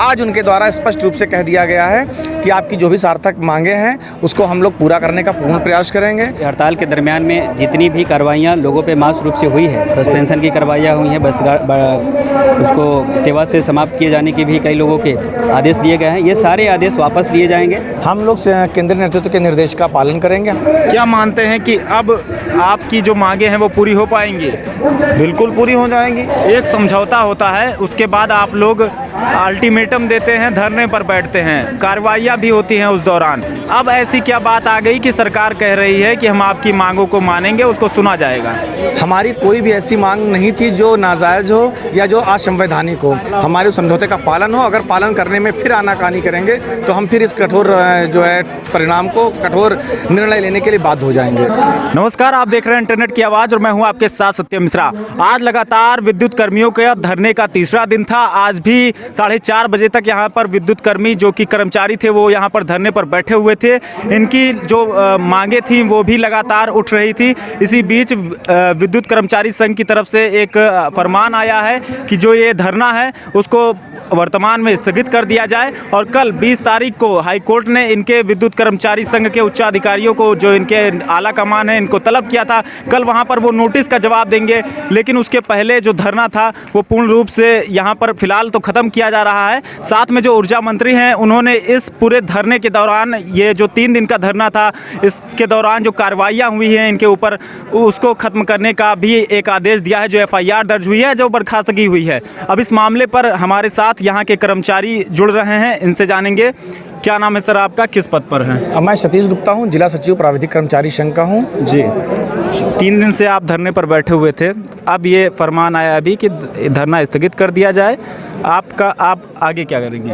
आज उनके द्वारा स्पष्ट रूप से कह दिया गया है कि आपकी जो भी सार्थक मांगे हैं उसको हम लोग पूरा करने का पूर्ण प्रयास करेंगे। हड़ताल के दरमियान में जितनी भी कार्रवाइयाँ लोगों पे मास रूप से हुई है, सस्पेंशन की कार्रवाइयाँ हुई हैं, उसको सेवा से समाप्त किए जाने के भी कई लोगों के आदेश दिए गए हैं, ये सारे आदेश वापस लिए जाएंगे। हम लोग केंद्रीय नेतृत्व के निर्देश का पालन करेंगे। क्या मानते हैं कि अब आपकी जो मांगे हैं वो पूरी हो पाएंगी? बिल्कुल पूरी हो जाएंगी। एक समझौता होता है, उसके बाद आप लोग अल्टीमेटम देते हैं, धरने पर बैठते हैं, कार्रवाइयाँ भी होती हैं उस दौरान। अब ऐसी क्या बात आ गई कि सरकार कह रही है कि हम आपकी मांगों को मानेंगे, उसको सुना जाएगा? हमारी कोई भी ऐसी मांग नहीं थी जो नाजायज़ हो या जो असंवैधानिक हो। हमारे उस समझौते का पालन हो। अगर पालन करने में फिर आनाकानी करेंगे तो हम फिर इस कठोर जो है परिणाम को, कठोर निर्णय लेने के लिए बाध्य हो जाएंगे। नमस्कार, आप देख रहे हैं इंटरनेट की आवाज़ और मैं हूं आपके साथ सत्यम मिश्रा। आज लगातार विद्युत कर्मियों के धरने का तीसरा दिन था। आज भी 4:30 बजे तक यहां पर विद्युत कर्मी जो कि कर्मचारी थे वो यहां पर धरने पर बैठे हुए थे। इनकी जो मांगे थी वो भी लगातार उठ रही थी। इसी बीच विद्युत कर्मचारी संघ की तरफ से एक फरमान आया है कि जो ये धरना है उसको वर्तमान में स्थगित कर दिया जाए और कल 20 तारीख को हाईकोर्ट ने इनके विद्युत कर्मचारी संघ के उच्चाधिकारियों को, जो इनके आला कमान है, इनको तलब किया था, कल वहां पर वो नोटिस का जवाब देंगे। लेकिन उसके पहले जो धरना था वो पूर्ण रूप से यहां पर फिलहाल तो ख़त्म किया जा रहा है। साथ में जो ऊर्जा मंत्री हैं उन्होंने इस पूरे धरने के दौरान, ये जो 3 दिन का धरना था, इसके दौरान जो कार्रवाइयाँ हुई हैं इनके ऊपर, उसको ख़त्म करने का भी एक आदेश दिया है। जो FIR दर्ज हुई है, जो बर्खास्तगी हुई है। अब इस मामले पर हमारे साथ यहाँ के कर्मचारी जुड़ रहे हैं, इनसे जानेंगे। क्या नाम है सर आपका, किस पद पर हैं? मैं सतीश गुप्ता हूँ, जिला सचिव प्राविधिक कर्मचारी संघ का हूँ। जी, 3 दिन से आप धरने पर बैठे हुए थे, अब ये फरमान आया अभी कि धरना स्थगित कर दिया जाए। आप आगे क्या करेंगे?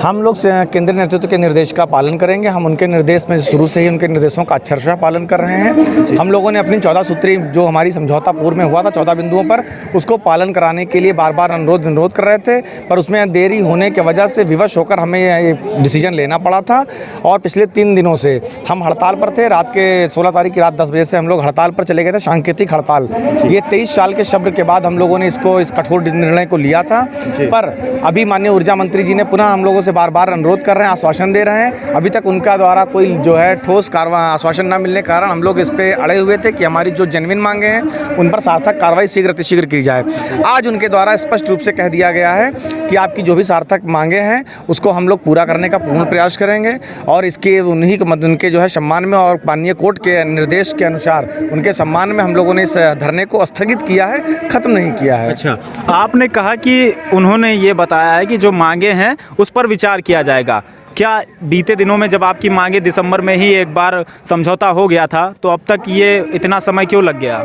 हम लोग केंद्रीय नेतृत्व के निर्देश का पालन करेंगे। हम उनके निर्देश में शुरू से ही उनके निर्देशों का अक्षरशः पालन कर रहे हैं। हम लोगों ने अपनी 14 सूत्री जो हमारी समझौता पूर्व में हुआ था 14 बिंदुओं पर, उसको पालन कराने के लिए बार बार अनुरोध कर रहे थे, पर उसमें देरी होने की वजह से विवश होकर हमें ये डिसीजन लेना पड़ा था। और पिछले 3 दिनों से हम हड़ताल पर थे। रात के 16 तारीख की रात 10 बजे से हम लोग हड़ताल पर चले गए थे, सांकेतिक हड़ताल। ये 23 साल के शब्द के बाद हम लोगों ने इस कठोर निर्णय को लिया था। पर अभी माननीय ऊर्जा मंत्री जी ने पुनः हम लोगों से बार बार अनुरोध कर रहे हैं, आश्वासन दे रहे हैं। अभी तक उनका द्वारा कोई जो है ठोस आश्वासन न मिलने के कारण हम लोग इस पे अड़े हुए थे कि हमारी जो जेन्युइन मांगे हैं उन पर सार्थक कार्रवाई शीघ्र की जाए। आज उनके द्वारा स्पष्ट रूप से कह दिया गया है कि आपकी जो भी सार्थक मांगे हैं उसको हम लोग पूरा करने का पूर्ण प्रयास करेंगे और इसके उनके जो है सम्मान में और माननीय कोर्ट के निर्देश के अनुसार उनके सम्मान में हम लोगों ने इस धरने को स्थगित किया है, खत्म नहीं किया है। अच्छा, आपने कहा कि उन्होंने ये बताया है कि जो मांगे हैं उस पर विचार किया जाएगा। क्या बीते दिनों में जब आपकी मांगे दिसंबर में ही एक बार समझौता हो गया था, तो अब तक ये इतना समय क्यों लग गया?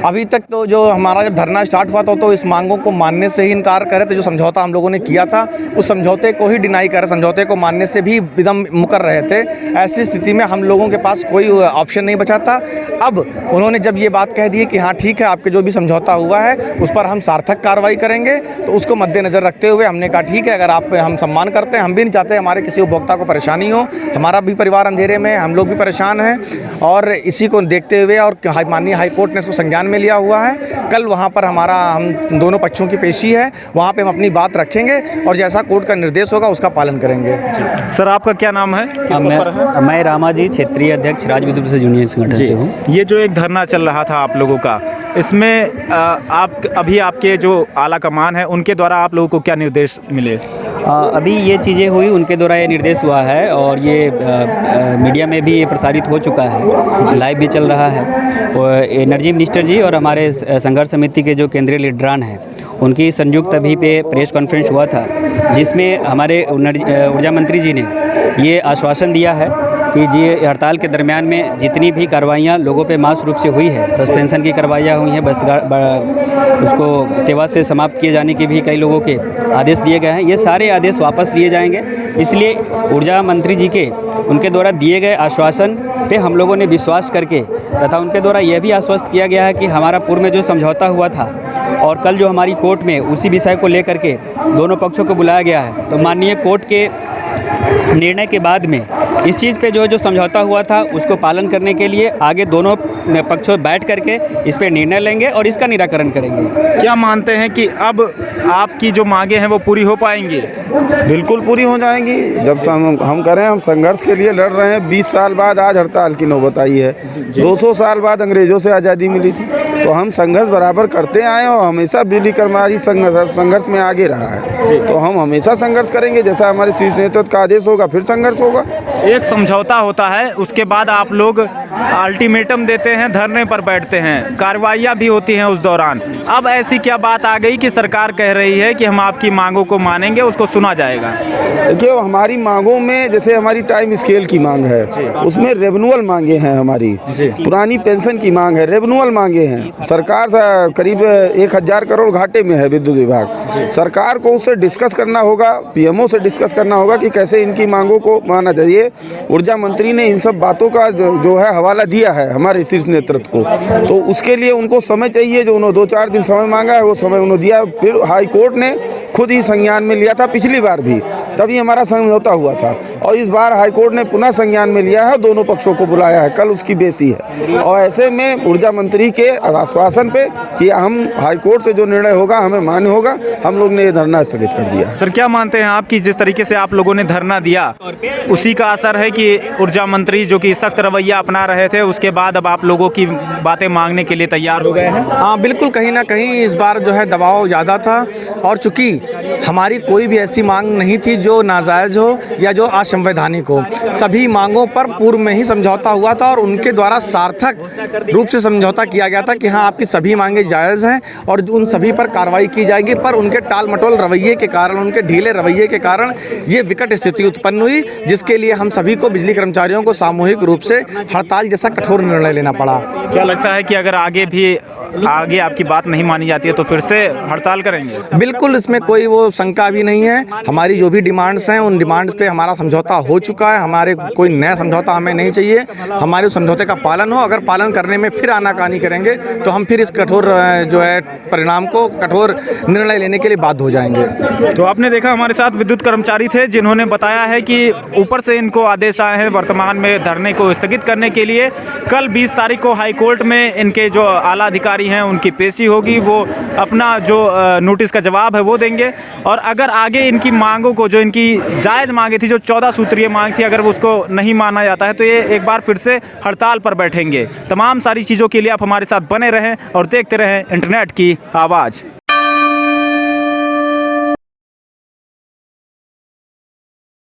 अभी तक तो जो हमारा जब धरना स्टार्ट हुआ था तो इस मांगों को मानने से ही इनकार करे थे। जो समझौता हम लोगों ने किया था उस समझौते को ही डिनाई कर, समझौते को मानने से भी एकदम मुकर रहे थे। ऐसी स्थिति में हम लोगों के पास कोई ऑप्शन नहीं बचा था। अब उन्होंने जब ये बात कह दी कि हाँ ठीक है, आपके जो भी समझौता हुआ है उस पर हम सार्थक कार्रवाई करेंगे, तो उसको मद्देनज़र रखते हुए हमने कहा ठीक है, अगर आप हम सम्मान करते हैं, हम भी नहीं चाहते हमारे किसी उपभोक्ता को परेशानी हो, हमारा भी परिवार अंधेरे में, हम लोग भी परेशान हैं। और इसी को देखते हुए और माननीय हाईकोर्ट ने इसको संज्ञान में लिया हुआ है। कल वहाँ पर हम दोनों पक्षों की पेशी है, वहाँ पे हम अपनी बात रखेंगे और जैसा कोर्ट का निर्देश होगा उसका पालन करेंगे। सर आपका क्या नाम है? मैं रामाजी, क्षेत्रीय अध्यक्ष राज्य विद्युत यूनियन संगठन से हूँ। ये जो एक धरना चल रहा था आप लोगों का, इसमें आपके जो आला कमान है उनके द्वारा आप लोगों को क्या निर्देश मिले? अभी ये चीज़ें हुई, उनके द्वारा ये निर्देश हुआ है और ये मीडिया में भी ये प्रसारित हो चुका है, लाइव भी चल रहा है। और एनर्जी मिनिस्टर जी और हमारे संघर्ष समिति के जो केंद्रीय लीडरान हैं उनकी संयुक्त अभी पे प्रेस कॉन्फ्रेंस हुआ था, जिसमें हमारे ऊर्जा मंत्री जी ने ये आश्वासन दिया है कि जी हड़ताल के दरमियान में जितनी भी कार्रवाइयाँ लोगों पे मास रूप से हुई है, सस्पेंशन की कार्रवाइयाँ हुई हैं, उसको सेवा से समाप्त किए जाने के भी कई लोगों के आदेश दिए गए हैं, ये सारे आदेश वापस लिए जाएंगे। इसलिए ऊर्जा मंत्री जी के उनके द्वारा दिए गए आश्वासन पे हम लोगों ने विश्वास करके तथा उनके द्वारा यह भी आश्वस्त किया गया है कि हमारा पूर्व में जो समझौता हुआ था और कल जो हमारी कोर्ट में उसी विषय को लेकर के दोनों पक्षों को बुलाया गया है, तो माननीय कोर्ट के निर्णय के बाद में इस चीज़ पे जो समझौता हुआ था उसको पालन करने के लिए आगे दोनों पक्षों बैठ करके इस पे निर्णय लेंगे और इसका निराकरण करेंगे। क्या मानते हैं कि अब आपकी जो मांगे हैं वो पूरी हो पाएंगी? बिल्कुल पूरी हो जाएंगी। जब से हम करें, हम संघर्ष के लिए लड़ रहे हैं। 20 साल बाद आज हड़ताल की नौबत आई है। 200 साल बाद अंग्रेज़ों से आज़ादी मिली थी, तो हम संघर्ष बराबर करते आए और हमेशा बिजली कर्मचारी संघर्ष में आगे रहा है। तो हम हमेशा संघर्ष करेंगे, जैसा हमारे शीर्ष नेतृत्व का आदेश होगा फिर संघर्ष होगा। एक समझौता होता है, उसके बाद आप लोग अल्टीमेटम देते हैं, धरने पर बैठते हैं, कार्रवाइयाँ भी होती हैं उस दौरान। अब ऐसी क्या बात आ गई कि सरकार कह रही है कि हम आपकी मांगों को मानेंगे, उसको सुना जाएगा? देखिए, हमारी मांगों में जैसे हमारी टाइम स्केल की मांग है, उसमें रेवन्यूअल मांगे हैं। हमारी पुरानी पेंशन की मांग है, रेवन्यूअल मांगे हैं। सरकार करीब 1000 करोड़ घाटे में है विद्युत विभाग। सरकार को उससे डिस्कस करना होगा, पीएमओ से डिस्कस करना होगा कि कैसे इनकी मांगों को माना चाहिए। ऊर्जा मंत्री ने इन सब बातों का जो है हवाला दिया है हमारे शीर्ष नेतृत्व को, तो उसके लिए उनको समय चाहिए। जो उन्होंने 2-4 दिन समय मांगा है, वो समय उन्होंने दिया। फिर हाई कोर्ट ने खुद ही संज्ञान में लिया था पिछली बार भी, तभी हमारा समझौता हुआ था। और इस बार हाई कोर्ट ने पुनः संज्ञान में लिया है, दोनों पक्षों को बुलाया है, कल उसकी बेसी है। और ऐसे में ऊर्जा मंत्री के आश्वासन पे कि हम हाई कोर्ट से जो निर्णय होगा हमें मान्य होगा, हम लोग ने ये धरना स्थगित कर दिया। सर, क्या मानते हैं आप कि जिस तरीके से आप लोगों ने धरना दिया उसी का असर है कि ऊर्जा मंत्री जो कि सख्त रवैया अपना रहे थे, उसके बाद अब आप लोगों की बातें मांगने के लिए तैयार हो गए हैं? हाँ, बिल्कुल। कहीं ना कहीं इस बार जो है दबाव ज़्यादा था, और चूंकि हमारी कोई भी ऐसी मांग नहीं थी जो नाजायज़ हो या जो असंवैधानिक हो। सभी मांगों पर पूर्व में ही समझौता हुआ था और उनके द्वारा सार्थक रूप से समझौता किया गया था कि हाँ, आपकी सभी मांगे जायज़ हैं और उन सभी पर कार्रवाई की जाएगी। पर उनके टाल मटोल रवैये के कारण, उनके ढीले रवैये के कारण ये विकट स्थिति उत्पन्न हुई, जिसके लिए हम सभी को, बिजली कर्मचारियों को सामूहिक रूप से हड़ताल जैसा कठोर निर्णय लेना पड़ा। क्या लगता है कि अगर आगे आपकी बात नहीं मानी जाती है तो फिर से हड़ताल करेंगे? बिल्कुल, इसमें कोई वो शंका भी नहीं है। हमारी जो भी डिमांड्स हैं, उन डिमांड्स पे हमारा समझौता हो चुका है। हमारे कोई नया समझौता हमें नहीं चाहिए। हमारे उस समझौते का पालन हो। अगर पालन करने में फिर आनाकानी करेंगे तो हम फिर इस कठोर जो है परिणाम को, कठोर निर्णय लेने के लिए बाध्य हो जाएंगे। तो आपने देखा, हमारे साथ विद्युत कर्मचारी थे जिन्होंने बताया है कि ऊपर से इनको आदेश आए हैं वर्तमान में धरने को स्थगित करने के लिए। कल 20 तारीख को हाई कोर्ट में इनके जो आला अधिकारी हैं उनकी पेशी होगी, वो अपना जो नोटिस का जवाब है वो देंगे। और अगर आगे इनकी मांगों को, जो इनकी जायज़ मांगे थी, जो 14 सूत्रीय मांग थी, अगर वो उसको नहीं माना जाता है तो ये एक बार फिर से हड़ताल पर बैठेंगे। तमाम सारी चीज़ों के लिए आप हमारे साथ बने रहें और देखते रहें इंटरनेट की आवाज़।